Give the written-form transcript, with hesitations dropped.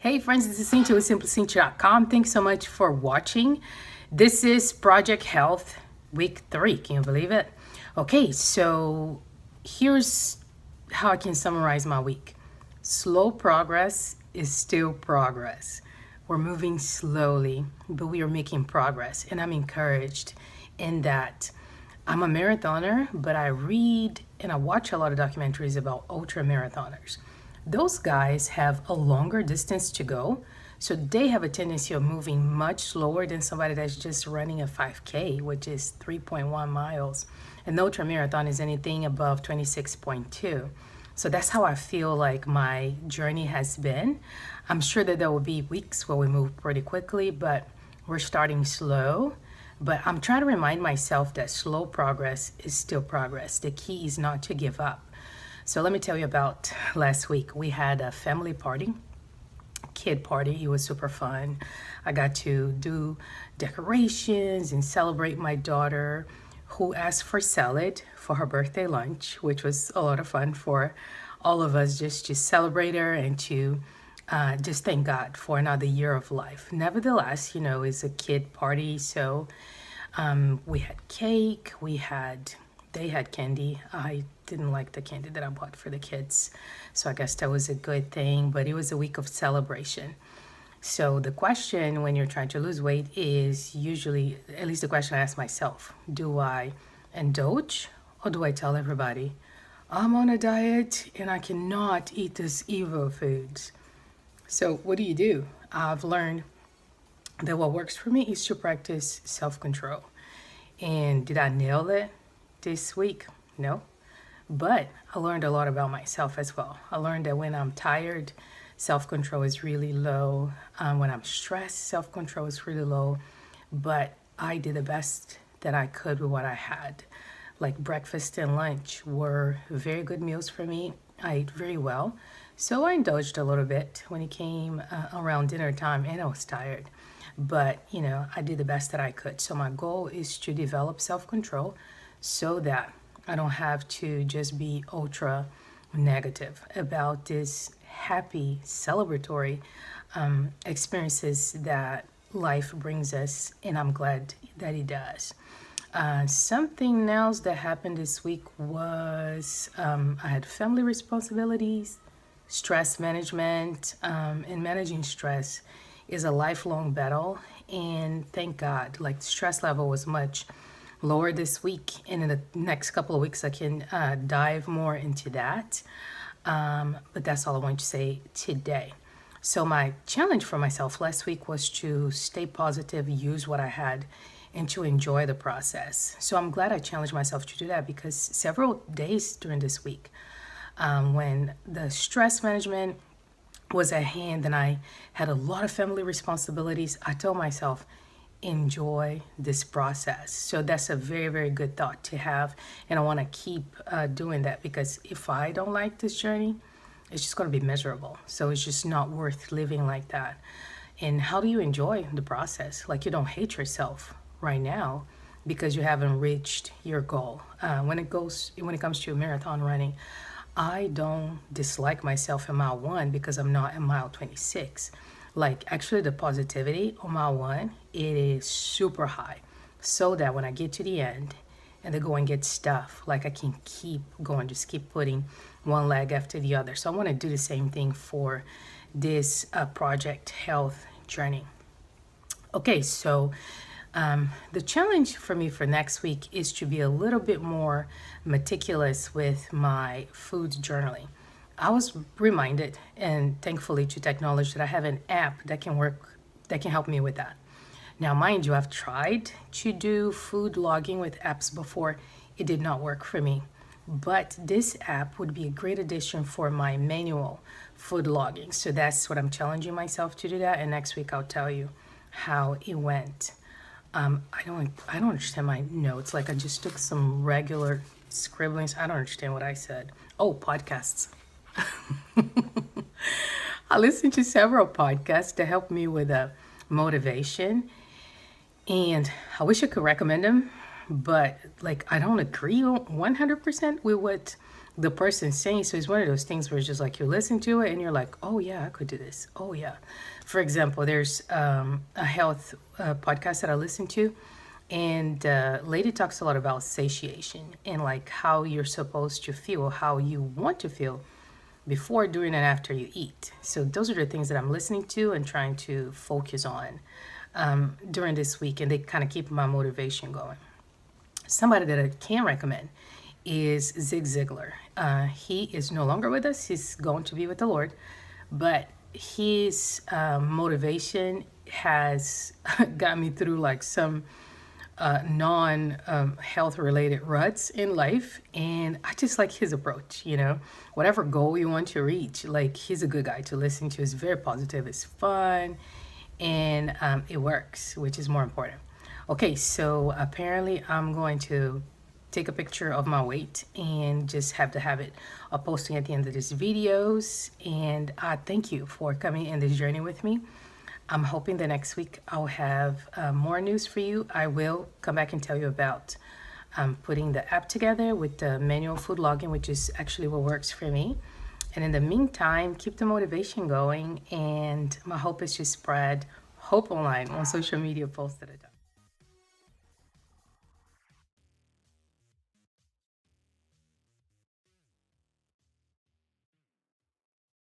Hey friends, this is Cynthia with simplycynthia.com. Thanks so much for watching. This is Project Health Week 3. Can you believe it? Okay, so here's how I can summarize my week. Slow progress is still progress. We're moving slowly, but we are making progress. And I'm encouraged in that. I'm a marathoner, but I read and I watch a lot of documentaries about ultra marathoners. Those guys have a longer distance to go, so they have a tendency of moving much slower than somebody that's just running a 5K, which is 3.1 miles. An ultra marathon is anything above 26.2. So that's how I feel like my journey has been. I'm sure that there will be weeks where we move pretty quickly, but we're starting slow. But I'm trying to remind myself that slow progress is still progress. The key is not to give up. So let me tell you about last week. We had a family party, kid party. It was super fun. I got to do decorations and celebrate my daughter who asked for salad for her birthday lunch, which was a lot of fun for all of us just to celebrate her and to just thank God for another year of life. Nevertheless, it's a kid party, so we had cake, they had candy. I didn't like the candy that I bought for the kids, so I guess that was a good thing, but it was a week of celebration. So the question when you're trying to lose weight is usually, at least the question I ask myself, do I indulge or do I tell everybody, I'm on a diet and I cannot eat this evil foods? So what do? I've learned that what works for me is to practice self-control. And did I nail it this week? No. But I learned a lot about myself as well. I learned that when I'm tired, self-control is really low. When I'm stressed, self-control is really low. But I did the best that I could with what I had. Like breakfast and lunch were very good meals for me. I ate very well. So I indulged a little bit when it came around dinner time, and I was tired. But, I did the best that I could. So my goal is to develop self-control so that I don't have to just be ultra negative about this happy, celebratory experiences that life brings us, and I'm glad that it does. Something else that happened this week was I had family responsibilities, stress management, and managing stress is a lifelong battle. And thank God, like the stress level was much lower this week. And in the next couple of weeks, I can dive more into that. But that's all I want to say today. So my challenge for myself last week was to stay positive, use what I had, and to enjoy the process. So I'm glad I challenged myself to do that because several days during this week, when the stress management was at hand and I had a lot of family responsibilities, I told myself, enjoy this process. So that's a very, very good thought to have. And I want to keep doing that because if I don't like this journey, it's just going to be miserable. So it's just not worth living like that. And how do you enjoy the process? Like you don't hate yourself right now because you haven't reached your goal. When it comes to marathon running, I don't dislike myself in mile 1 because I'm not in mile 26. Like actually the positivity on mile 1, it is super high. So that when I get to the end and the going gets tough, like I can keep going, just keep putting one leg after the other. So I want to do the same thing for this Project Health journey. Okay, so the challenge for me for next week is to be a little bit more meticulous with my food journaling. I was reminded, and thankfully to technology, that I have an app that can help me with that. Now, mind you, I've tried to do food logging with apps before. It did not work for me. But this app would be a great addition for my manual food logging. So that's what I'm challenging myself to do that. And next week I'll tell you how it went. I don't understand my notes. Like I just took some regular scribblings. I don't understand what I said. Oh, podcasts. I listened to several podcasts to help me with motivation, and I wish I could recommend them, but like I don't agree 100% with what the person's saying. So it's one of those things where it's just like you listen to it and you're like, oh yeah, I could do this. Oh yeah. For example, there's a health podcast that I listen to, and lady talks a lot about satiation and like how you're supposed to feel, how you want to feel before, during, and after you eat. So those are the things that I'm listening to and trying to focus on during this week, and they kind of keep my motivation going. Somebody that I can recommend is Zig Ziglar. He is no longer with us. He's going to be with the Lord, but his motivation has got me through like some non health related ruts in life. And I just like his approach, you know, whatever goal you want to reach, like he's a good guy to listen to. It's very positive, it's fun, and it works, which is more important. Okay, so apparently I'm going to take a picture of my weight and just have the habit of posting at the end of these videos. And I thank you for coming in this journey with me. I'm hoping that next week I'll have more news for you. I will come back and tell you about putting the app together with the manual food logging, which is actually what works for me. And in the meantime, keep the motivation going. And my hope is to spread hope online on social media posts that I do.